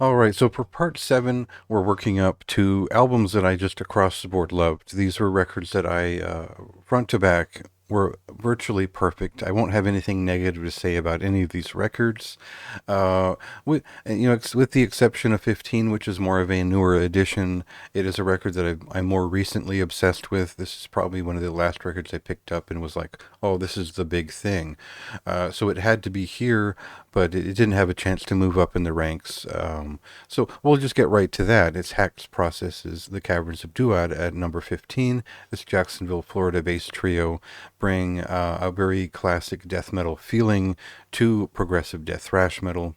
All right, so for part seven, we're working up to albums that I just across the board loved. These were records that front to back, were virtually perfect. I won't have anything negative to say about any of these records. With the exception of 15, which is more of a newer edition, it is a record that I'm more recently obsessed with. This is probably one of the last records I picked up and was like, oh, this is the big thing. So it had to be here, but it didn't have a chance to move up in the ranks. So we'll just get right to that. It's Hack's Processes, The Caverns of Duat at number 15. This Jacksonville, Florida-based trio bring a very classic death metal feeling to progressive death thrash metal.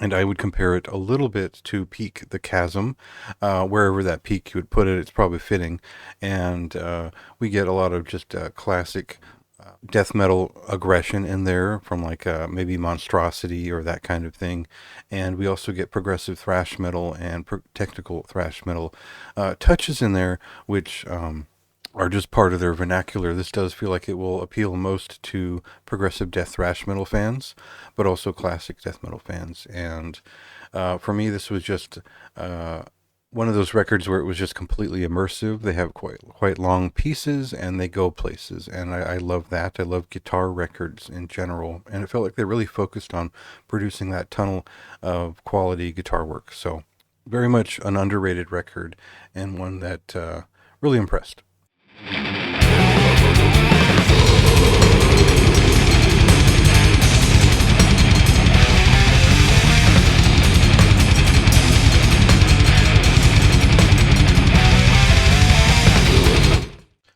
And I would compare it a little bit to Peak the Chasm. Wherever that peak you would put it, it's probably fitting. And we get a lot of just classic death metal aggression in there from like maybe Monstrosity or that kind of thing. And we also get progressive thrash metal and technical thrash metal touches in there, which are just part of their vernacular. This does feel like it will appeal most to progressive death thrash metal fans, but also classic death metal fans. And for me, this was just one of those records where it was just completely immersive. They have quite long pieces and they go places, and I love that. I love guitar records in general, and it felt like they really focused on producing that tunnel of quality guitar work. So very much an underrated record and one that really impressed.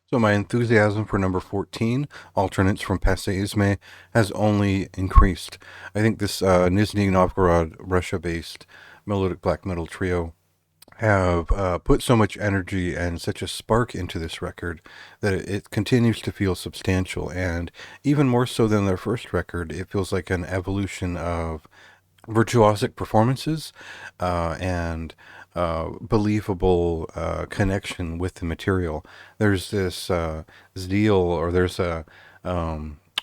So my enthusiasm for number 14, Alternates from Passeisme, has only increased. I think this Nizhny Novgorod, Russia-based melodic black metal trio have put so much energy and such a spark into this record that it continues to feel substantial. And even more so than their first record, it feels like an evolution of virtuosic performances and believable connection with the material. There's this zeal, or there's a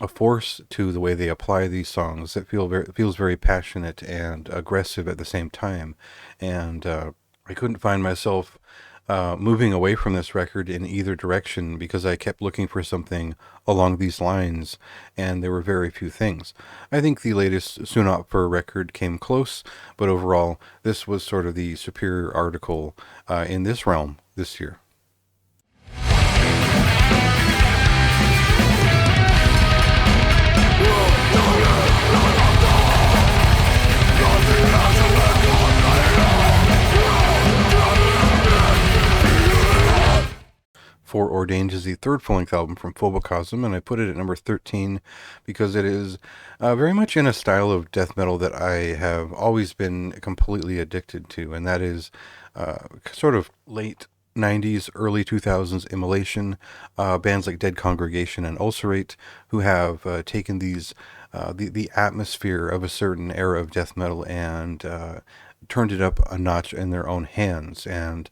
force to the way they apply these songs that feels very passionate and aggressive at the same time. And I couldn't find myself moving away from this record in either direction because I kept looking for something along these lines, and there were very few things. I think the latest Sunopfer record came close, but overall, this was sort of the superior article in this realm this year. For Ordained is the third full-length album from Phobocosm, and I put it at number 13 because it is very much in a style of death metal that I have always been completely addicted to, and that is sort of late 90s, early 2000s immolation, bands like Dead Congregation and Ulcerate, who have taken the atmosphere of a certain era of death metal and turned it up a notch in their own hands and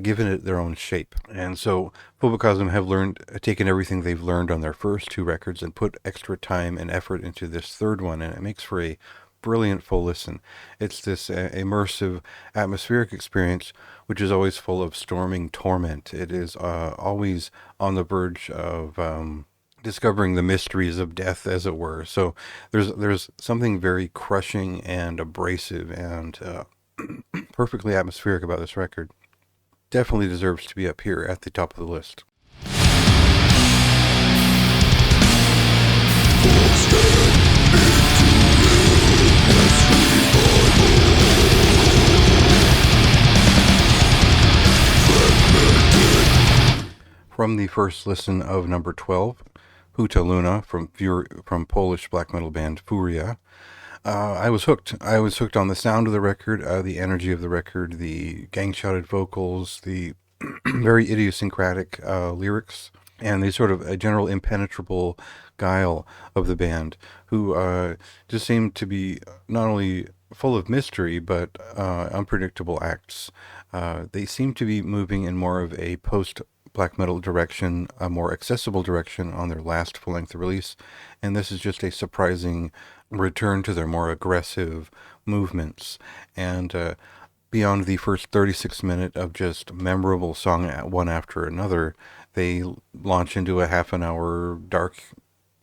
given it their own shape. And so Phobocosm have taken everything they've learned on their first two records and put extra time and effort into this third one, and it makes for a brilliant full listen. It's this immersive, atmospheric experience, which is always full of storming torment. It is always on the verge of discovering the mysteries of death, as it were. So there's something very crushing and abrasive and perfectly atmospheric about this record. Definitely deserves to be up here at the top of the list. From the first listen of number 12, Huta Luna from Polish black metal band Furia. I was hooked. I was hooked on the sound of the record, the energy of the record, the gang-shouted vocals, the very idiosyncratic lyrics, and the sort of a general impenetrable guile of the band, who just seemed to be not only full of mystery, but unpredictable acts. They seem to be moving in more of a post-black metal direction, a more accessible direction on their last full-length release, and this is just a surprising return to their more aggressive movements. And beyond the first 36 minutes of just memorable song one after another, they launch into a half an hour dark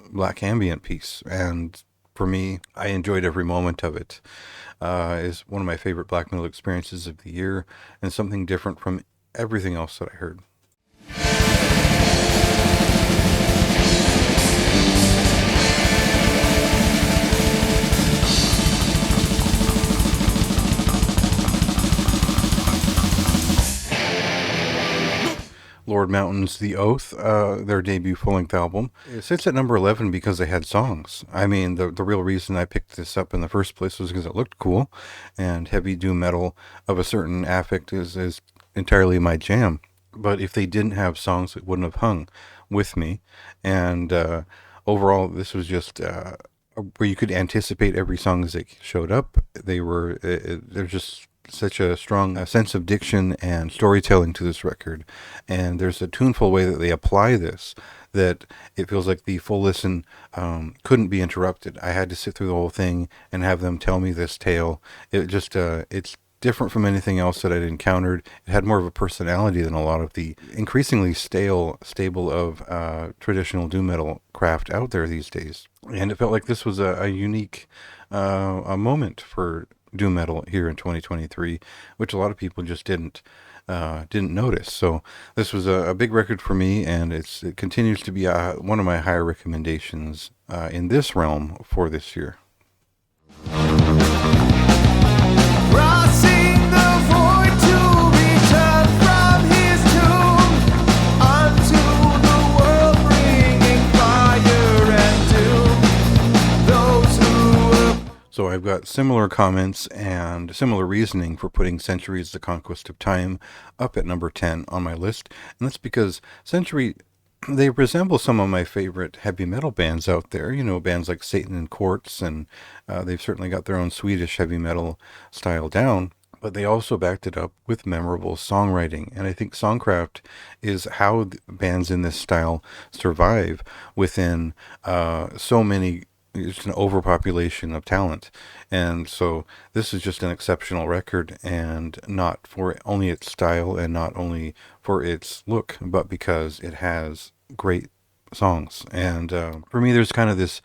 black ambient piece. And for me, I enjoyed every moment of it. Is one of my favorite black metal experiences of the year, and something different from everything else that I heard. Lord Mountain's The Oath, their debut full-length album. It sits at number 11 because they had songs. I mean, the real reason I picked this up in the first place was because it looked cool, and heavy doom metal of a certain affect is entirely my jam. But if they didn't have songs, it wouldn't have hung with me. And overall, this was just where you could anticipate every song as it showed up. They're just such a strong sense of diction and storytelling to this record, and there's a tuneful way that they apply this that it feels like the full listen couldn't be interrupted. I had to sit through the whole thing and have them tell me this tale. It's different from anything else that I'd encountered. It had more of a personality than a lot of the increasingly stable of traditional doom metal craft out there these days. And it felt like this was a unique a moment for doom metal here in 2023, which a lot of people just didn't notice. So this was a big record for me, and it continues to be one of my higher recommendations in this realm for this year. Crossing the void to return from his tomb unto the world, bringing fire and doom. Those who So I've got similar comments and similar reasoning for putting Century's The Conquest of Time up at number 10 on my list. And that's because Century, they resemble some of my favorite heavy metal bands out there. You know, bands like Satan and Quartz, and they've certainly got their own Swedish heavy metal style down. But they also backed it up with memorable songwriting. And I think songcraft is how bands in this style survive within so many. It's an overpopulation of talent. And so this is just an exceptional record, and not for only its style and not only for its look, but because it has great songs. And for me, there's kind of this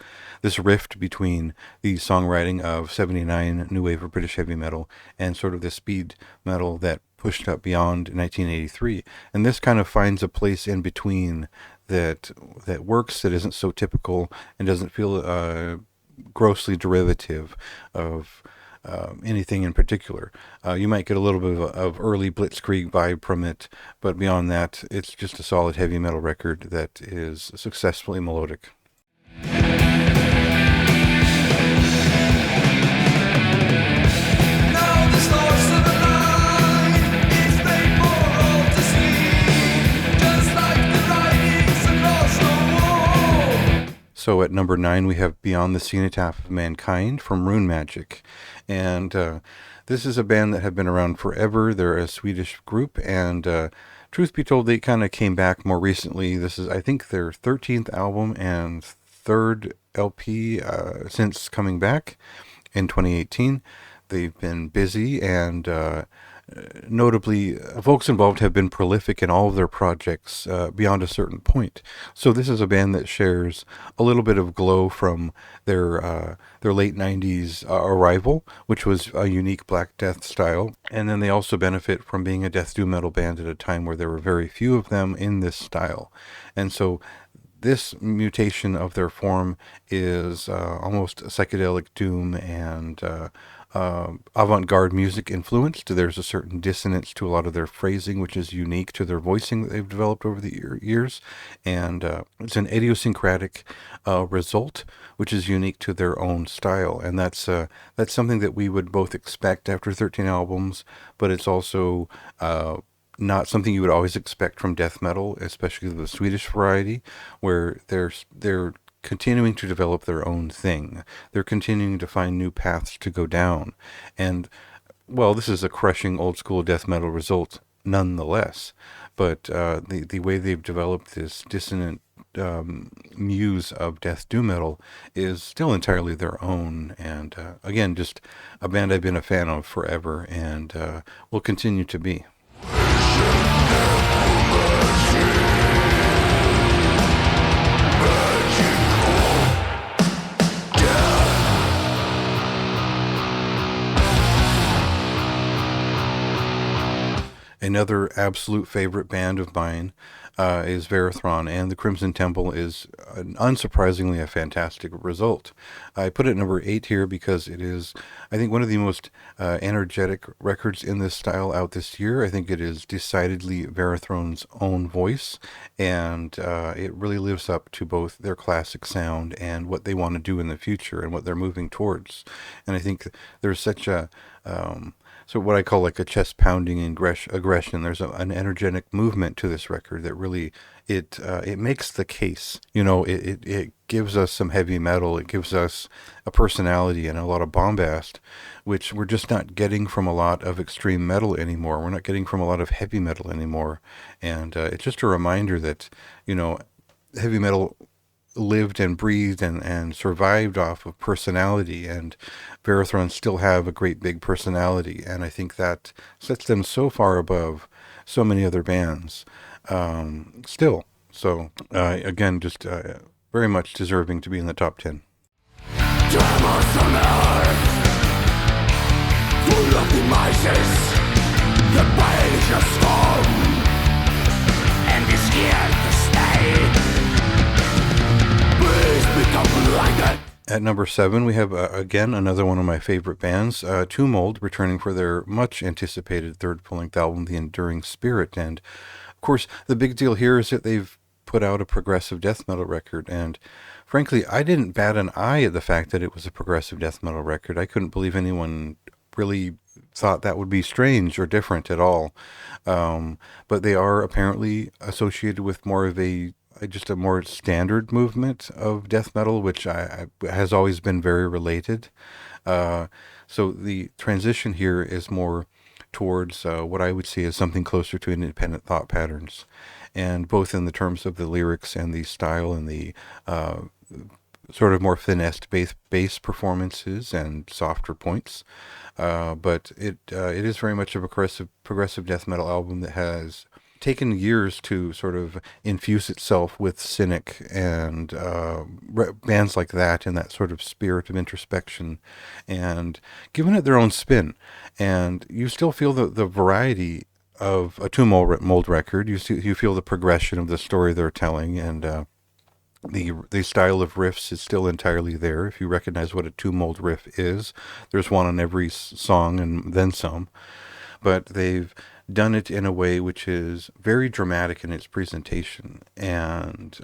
rift between the songwriting of 79 new wave of British heavy metal and sort of the speed metal that pushed up beyond 1983. And this kind of finds a place in between that works, that isn't so typical and doesn't feel grossly derivative of anything in particular. You might get a little bit of early Blitzkrieg vibe from it, but beyond that, it's just a solid heavy metal record that is successfully melodic. So at number 9, we have Beyond the Cenotaph of Mankind from Rune Magic. And this is a band that have been around forever. They're a Swedish group, and truth be told, they kind of came back more recently. This is, I think, their 13th album and third LP since coming back in 2018. They've been busy, and notably, folks involved have been prolific in all of their projects beyond a certain point. So this is a band that shares a little bit of glow from their late 90s arrival, which was a unique Black Death style. And then they also benefit from being a death doom metal band at a time where there were very few of them in this style. And so this mutation of their form is almost psychedelic doom and avant-garde music influenced. There's a certain dissonance to a lot of their phrasing, which is unique to their voicing that they've developed over the years. And it's an idiosyncratic result, which is unique to their own style. And that's something that we would both expect after 13 albums, but it's also not something you would always expect from death metal, especially the Swedish variety, where they're continuing to develop their own thing. They're continuing to find new paths to go down. And, well, this is a crushing old school death metal result nonetheless. But the way they've developed this dissonant muse of death doom metal is still entirely their own. And again, just a band I've been a fan of forever and will continue to be. Another absolute favorite band of mine is Verron, and the Crimson Temple is unsurprisingly a fantastic result. I put it number 8 here because it is, I think, one of the most energetic records in this style out this year. I think it is decidedly Verron's own voice, and it really lives up to both their classic sound and what they want to do in the future and what they're moving towards. And I think there's such a so what I call like a chest pounding aggression. There's an energetic movement to this record that really it makes the case. You know, it gives us some heavy metal. It gives us a personality and a lot of bombast, which we're just not getting from a lot of extreme metal anymore. We're not getting from a lot of heavy metal anymore. And it's just a reminder that, you know, heavy metal lived and breathed and survived off of personality, and Verron still have a great big personality, and I think that sets them so far above so many other bands still. So again, just very much deserving to be in the top 10. Tremors on earth, full of demises, the pain is your storm, and is scared to stay. At number 7, we have, again, another one of my favorite bands, Tum Mold, returning for their much-anticipated third full-length album, The Enduring Spirit. And, of course, the big deal here is that they've put out a progressive death metal record. And, frankly, I didn't bat an eye at the fact that it was a progressive death metal record. I couldn't believe anyone really thought that would be strange or different at all. But they are apparently associated with more of just a more standard movement of death metal, which has always been very related. So the transition here is more towards what I would see as something closer to independent thought patterns, and both in the terms of the lyrics and the style and the sort of more finessed bass performances and softer points. But it is very much a progressive death metal album that has taken years to sort of infuse itself with Cynic and bands like that, and that sort of spirit of introspection, and given it their own spin. And you still feel the variety of a Tum Mold record. You feel the progression of the story they're telling, and the style of riffs is still entirely there. If you recognize what a Tum Mold riff is, there's one on every song and then some. But they've done it in a way which is very dramatic in its presentation. And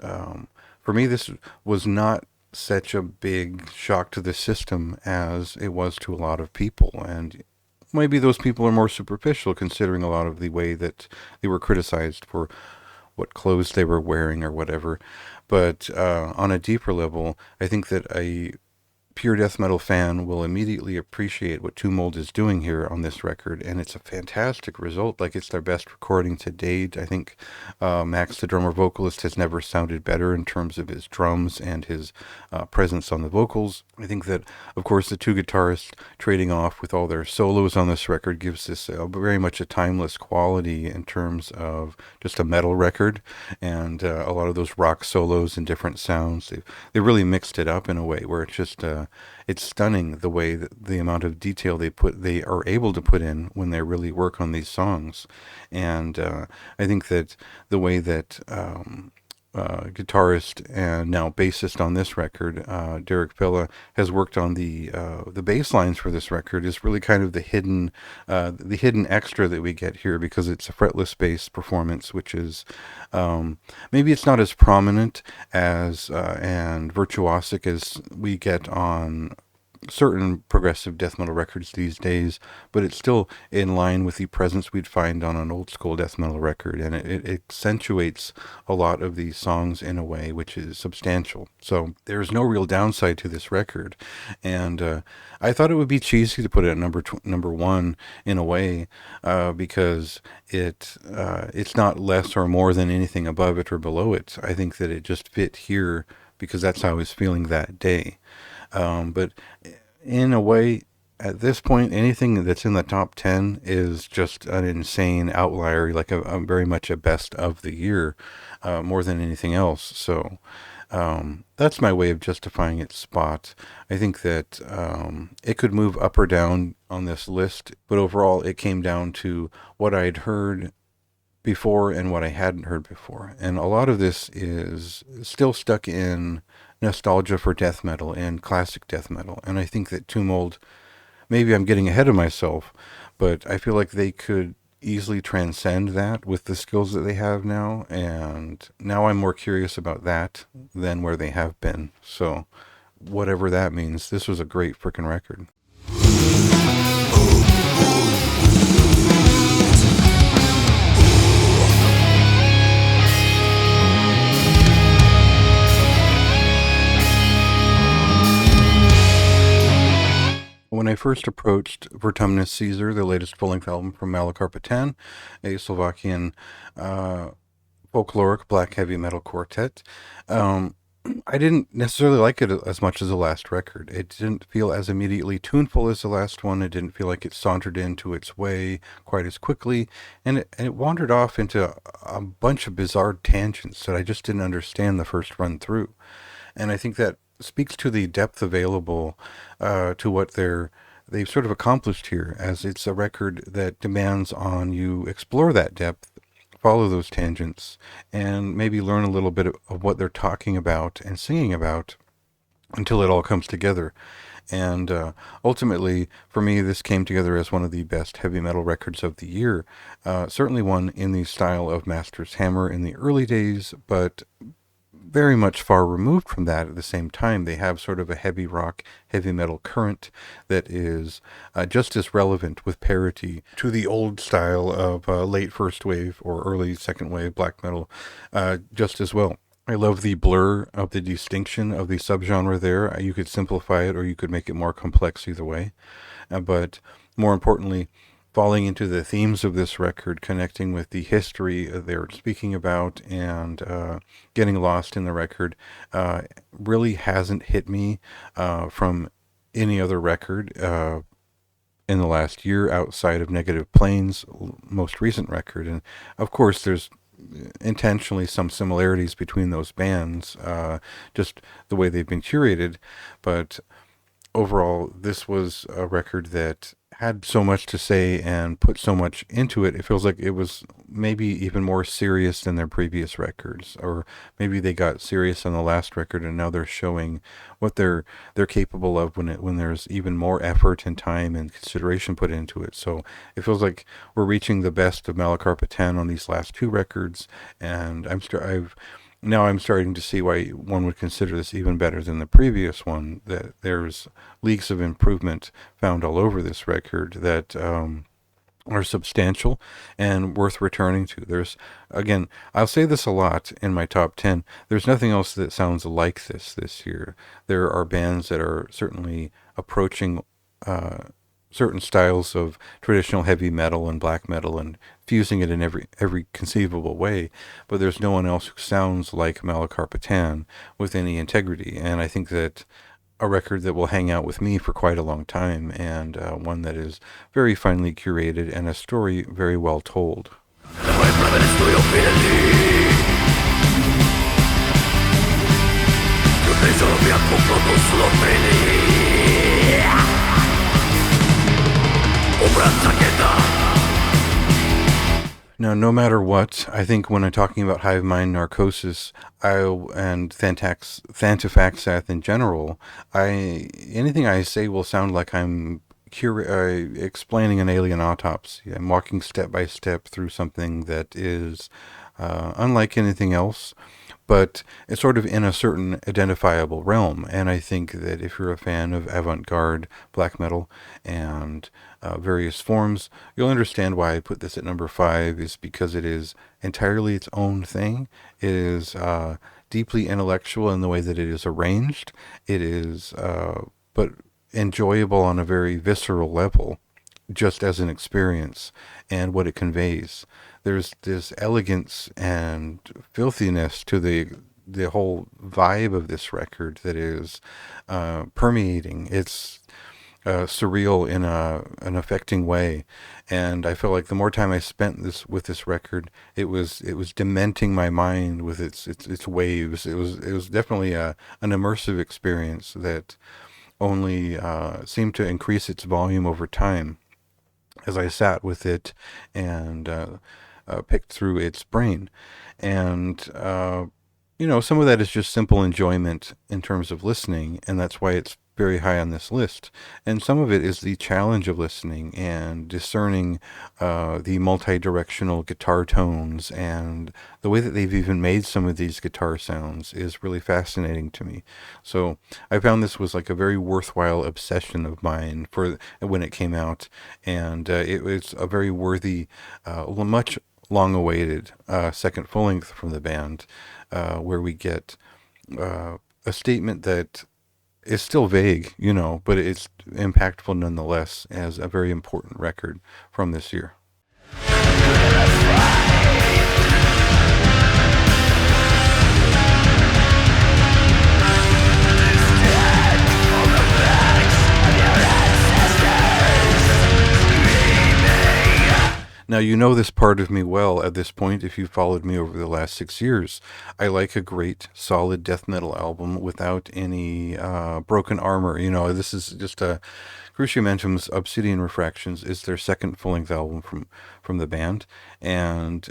for me, this was not such a big shock to the system as it was to a lot of people. And maybe those people are more superficial, considering a lot of the way that they were criticized for what clothes they were wearing or whatever. But on a deeper level, I think that a pure death metal fan will immediately appreciate what Tum Mold is doing here on this record, and it's a fantastic result. Like, it's their best recording to date. I think Max, the drummer vocalist, has never sounded better in terms of his drums and his presence on the vocals. I think that, of course, the two guitarists trading off with all their solos on this record gives this very much a timeless quality in terms of just a metal record, and a lot of those rock solos and different sounds. They really mixed it up in a way where it's just it's stunning the way that the amount of detail they are able to put in when they really work on these songs. And I think that the way that guitarist and now bassist on this record, Derek Pilla, has worked on the bass lines for this record is really kind of the hidden extra that we get here, because it's a fretless bass performance, which is maybe it's not as prominent as and virtuosic as we get on certain progressive death metal records these days, but it's still in line with the presence we'd find on an old school death metal record, and it accentuates a lot of these songs in a way which is substantial. So there's no real downside to this record, and I thought it would be cheesy to put it at number one in a way, because it's not less or more than anything above it or below it. I think that it just fit here because that's how I was feeling that day. But in a way, at this point, anything that's in the top 10 is just an insane outlier, like a very much a best of the year, more than anything else. So that's my way of justifying its spot. I think that it could move up or down on this list, but overall it came down to what I'd heard before and what I hadn't heard before. And a lot of this is still stuck in nostalgia for death metal and classic death metal. And I think that Tum Mold, maybe I'm getting ahead of myself, but I feel like they could easily transcend that with the skills that they have now. And now I'm more curious about that than where they have been. So whatever that means, this was a great freaking record. When I first approached Vertumnus Caesar, the latest full-length album from Malachcarpa 10, a Slovakian folkloric black heavy metal quartet, I didn't necessarily like it as much as the last record. It didn't feel as immediately tuneful as the last one. It didn't feel like it sauntered into its way quite as quickly, and it wandered off into a bunch of bizarre tangents that I just didn't understand the first run through. And I think that speaks to the depth available to what they've sort of accomplished here, as it's a record that demands on you explore that depth, follow those tangents, and maybe learn a little bit of what they're talking about and singing about until it all comes together. And ultimately, for me, this came together as one of the best heavy metal records of the year. Certainly one in the style of Master's Hammer in the early days, but very much far removed from that at the same time. They have sort of a heavy rock, heavy metal current that is just as relevant with parity to the old style of late first wave or early second wave black metal just as well. I love the blur of the distinction of the subgenre there. You could simplify it or you could make it more complex either way. But more importantly, falling into the themes of this record, connecting with the history they're speaking about, and getting lost in the record really hasn't hit me from any other record in the last year outside of Negative Plane's most recent record. And of course, there's intentionally some similarities between those bands, just the way they've been curated. But overall, this was a record that had so much to say and put so much into it. It feels like it was maybe even more serious than their previous records, or maybe they got serious on the last record and now they're showing what they're capable of when there's even more effort and time and consideration put into it. So it feels like we're reaching the best of Malachcarpa 10 on these last two records, and now I'm starting to see why one would consider this even better than the previous one, that there's leagues of improvement found all over this record that are substantial and worth returning to. There's, again, I'll say this a lot in my top 10, there's nothing else that sounds like this year. There are bands that are certainly approaching certain styles of traditional heavy metal and black metal and fusing it in every conceivable way, but there's no one else who sounds like Malachcarpa 10 with any integrity. And I think that a record that will hang out with me for quite a long time, and one that is very finely curated and a story very well told. Now, no matter what, I think when I'm talking about Hivemind Narcosis and Thantifaxath in general, anything I say will sound like I'm explaining an alien autopsy. I'm walking step by step through something that is unlike anything else, but it's sort of in a certain identifiable realm. And I think that if you're a fan of avant-garde black metal and various forms, you'll understand why I put this at number 5, is because it is entirely its own thing. It is deeply intellectual in the way that it is arranged. It is, but enjoyable on a very visceral level, just as an experience and what it conveys. There's this elegance and filthiness to the whole vibe of this record that is permeating. It's surreal in an affecting way, and I feel like the more time I spent with this record, it was dementing my mind with its waves. It was definitely an immersive experience that only seemed to increase its volume over time as I sat with it and picked through its brain. And, some of that is just simple enjoyment in terms of listening, and that's why it's very high on this list. And some of it is the challenge of listening and discerning the multi-directional guitar tones, and the way that they've even made some of these guitar sounds is really fascinating to me. So I found this was like a very worthwhile obsession of mine for when it came out, and it was a very worthy, much long-awaited second full-length from the band, where we get a statement that is still vague, but it's impactful nonetheless as a very important record from this year. Now, you know this part of me well at this point if you've followed me over the last 6 years. I like a great, solid death metal album without any broken armor. This is just Cruciamentum's Obsidian Refractions is their second full-length album from the band, and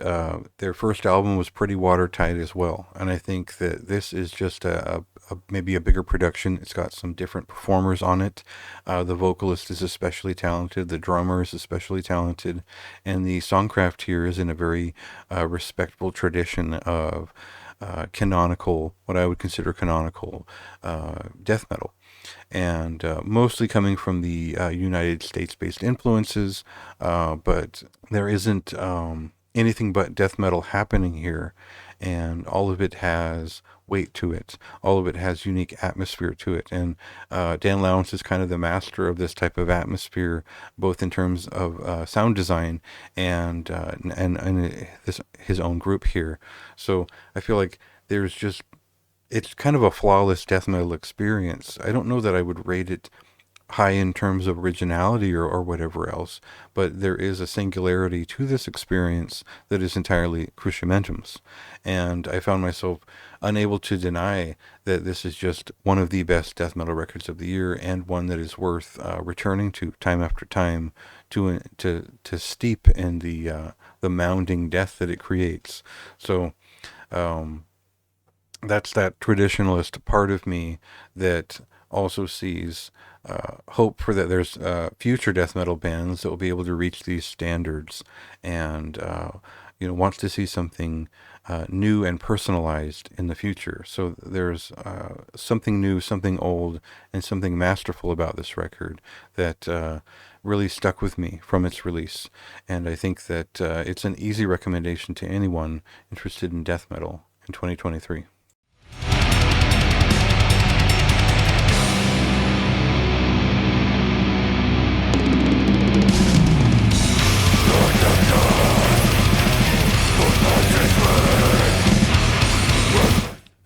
their first album was pretty watertight as well. And I think that this is just maybe a bigger production. It's got some different performers on it. The vocalist is especially talented. The drummer is especially talented. And the songcraft here is in a very respectful tradition of canonical, what I would consider canonical death metal. And mostly coming from the United States-based influences, but there isn't anything but death metal happening here, and all of it has weight to it. All of it has unique atmosphere to it, and Dan Lowens is kind of the master of this type of atmosphere, both in terms of sound design and his own group here. So I feel like it's kind of a flawless death metal experience. I don't know that I would rate it high in terms of originality or whatever else, but there is a singularity to this experience that is entirely Cruciamentum's. And I found myself unable to deny that this is just one of the best death metal records of the year, and one that is worth returning to time after time to steep in the mounding death that it creates. So that's that traditionalist part of me that also sees hope for that there's future death metal bands that will be able to reach these standards, and wants to see something new and personalized in the future. So there's something new, something old, and something masterful about this record that really stuck with me from its release. And I think that it's an easy recommendation to anyone interested in death metal in 2023.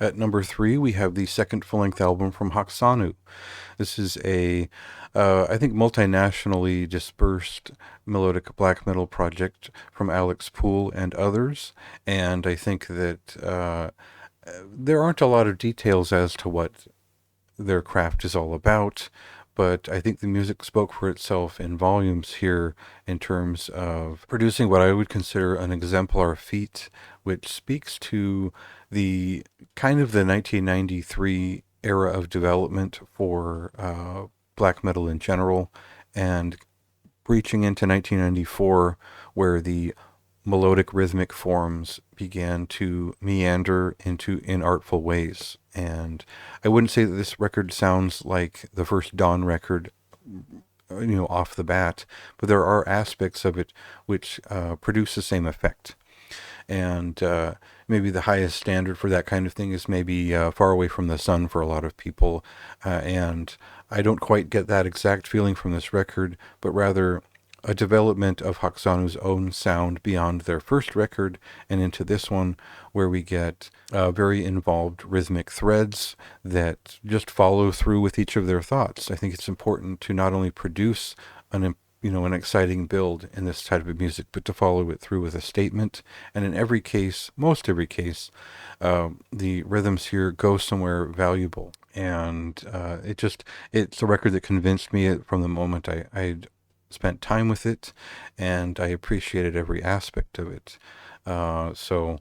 At number 3, we have the second full-length album from Haksanu. This is I think, multinationally dispersed melodic black metal project from Alex Poole and others. And I think that there aren't a lot of details as to what their craft is all about, but I think the music spoke for itself in volumes here in terms of producing what I would consider an exemplar feat, which speaks to the kind of the 1993 era of development for black metal in general, and breaching into 1994, where the melodic rhythmic forms began to meander into inartful ways. And I wouldn't say that this record sounds like the first Dawn record, off the bat, but there are aspects of it which produce the same effect. And maybe the highest standard for that kind of thing is maybe Far Away from the Sun for a lot of people. And I don't quite get that exact feeling from this record, but rather a development of Hakusanu's own sound beyond their first record and into this one, where we get very involved rhythmic threads that just follow through with each of their thoughts. I think it's important to not only produce an exciting build in this type of music, but to follow it through with a statement. And in every case, most every case, the rhythms here go somewhere valuable. And it's a record that convinced me from the moment I spent time with it, and I appreciated every aspect of it. So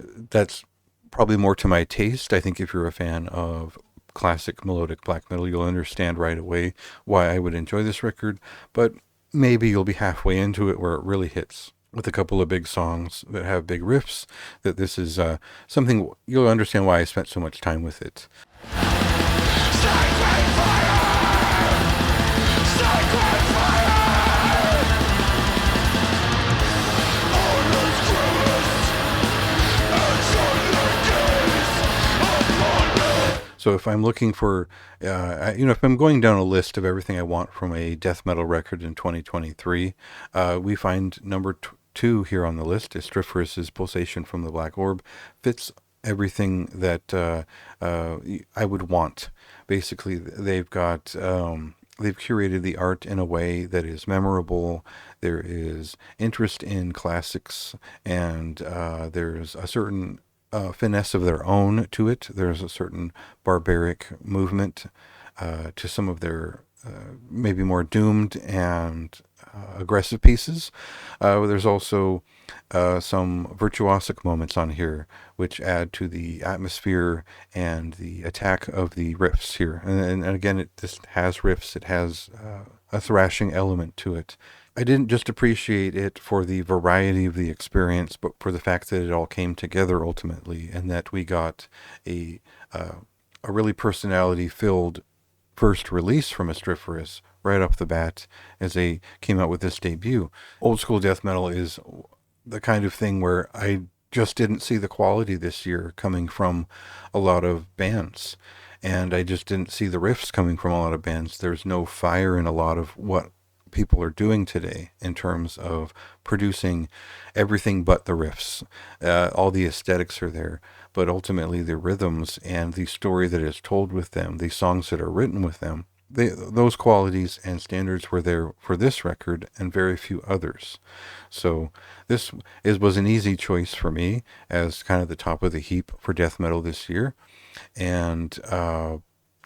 that's probably more to my taste. I think if you're a fan of classic melodic black metal, you'll understand right away why I would enjoy this record, but maybe you'll be halfway into it where it really hits with a couple of big songs that have big riffs, that this is something you'll understand why I spent so much time with it. So if I'm looking for, if I'm going down a list of everything I want from a death metal record in 2023, we find number 2 here on the list, Aerius's Pulsation from the Black Orb, fits everything that I would want. Basically, they've curated the art in a way that is memorable. There is interest in classics, and there's a certain finesse of their own to it. There's a certain barbaric movement to some of their maybe more doomed and aggressive pieces. There's also some virtuosic moments on here which add to the atmosphere and the attack of the riffs here. And again, this has riffs. It has a thrashing element to it. I didn't just appreciate it for the variety of the experience, but for the fact that it all came together ultimately, and that we got a really personality-filled first release from Aerus right off the bat as they came out with this debut. Old school death metal is the kind of thing where I just didn't see the quality this year coming from a lot of bands. And I just didn't see the riffs coming from a lot of bands. There's no fire in a lot of what people are doing today in terms of producing everything but the riffs. All the aesthetics are there, but ultimately the rhythms and the story that is told with them, the songs that are written with them, those qualities and standards were there for this record and very few others. So this was an easy choice for me as kind of the top of the heap for death metal this year, and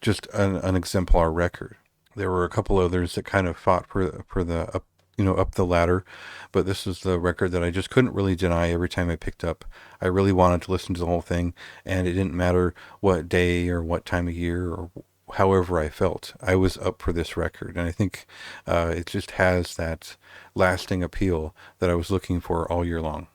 just an exemplar record. There were a couple others that kind of fought for the up the ladder, but this is the record that I just couldn't really deny. Every time I picked up, I really wanted to listen to the whole thing, and it didn't matter what day or what time of year or however I felt. I was up for this record, and I think it just has that lasting appeal that I was looking for all year long.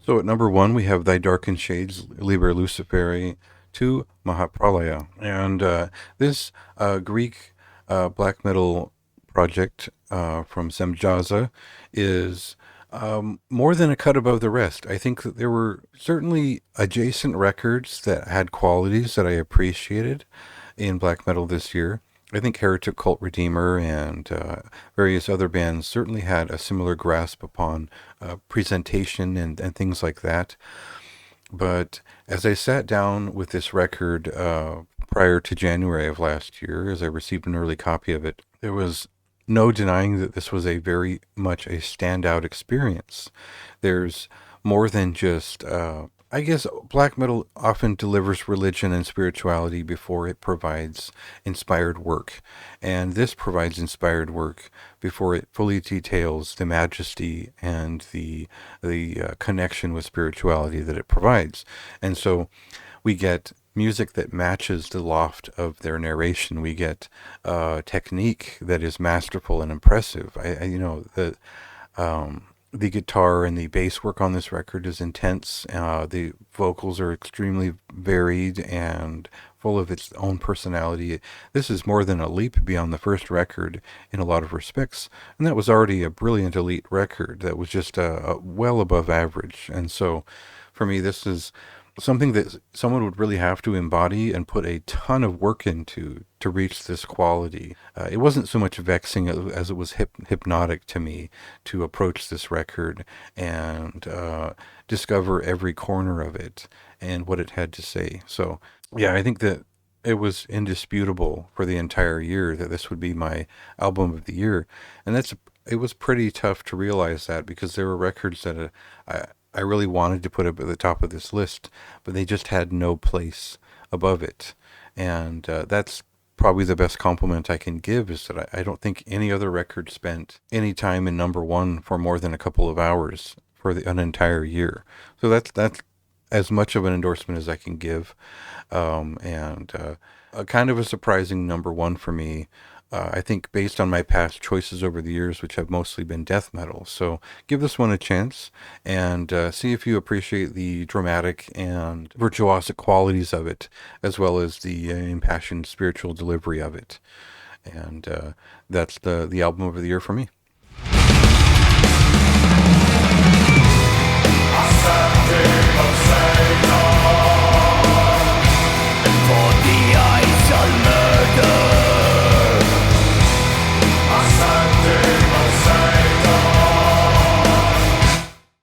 So at number 1, we have Thy Darkened Shades, Liber Luciferi to Mahapralaya. And this Greek black metal project from Semjaza is more than a cut above the rest. I think that there were certainly adjacent records that had qualities that I appreciated in black metal this year. I think Heretic Cult Redeemer and various other bands certainly had a similar grasp upon presentation and things like that. But as I sat down with this record prior to January of last year, as I received an early copy of it, there was no denying that this was a very much a standout experience. There's more than just I guess black metal often delivers religion and spirituality before it provides inspired work. And this provides inspired work before it fully details the majesty and the connection with spirituality that it provides. And so we get music that matches the loft of their narration. We get technique that is masterful and impressive. The guitar and the bass work on this record is intense. The vocals are extremely varied and full of its own personality. This is more than a leap beyond the first record in a lot of respects, and that was already a brilliant elite record that was just well above average. And so, for me, this is something that someone would really have to embody and put a ton of work into to reach this quality. It wasn't so much vexing as it was hypnotic to me to approach this record and discover every corner of it and what it had to say. So, yeah, I think that it was indisputable for the entire year that this would be my album of the year. And it was pretty tough to realize that, because there were records that I really wanted to put up at the top of this list, but they just had no place above it. And that's probably the best compliment I can give, is that I don't think any other record spent any time in number one for more than a couple of hours for an entire year. So that's as much of an endorsement as I can give. And a kind of a surprising number one for me. I think based on my past choices over the years, which have mostly been death metal. So give this one a chance and see if you appreciate the dramatic and virtuosic qualities of it, as well as the impassioned spiritual delivery of it. And that's the album of the year for me.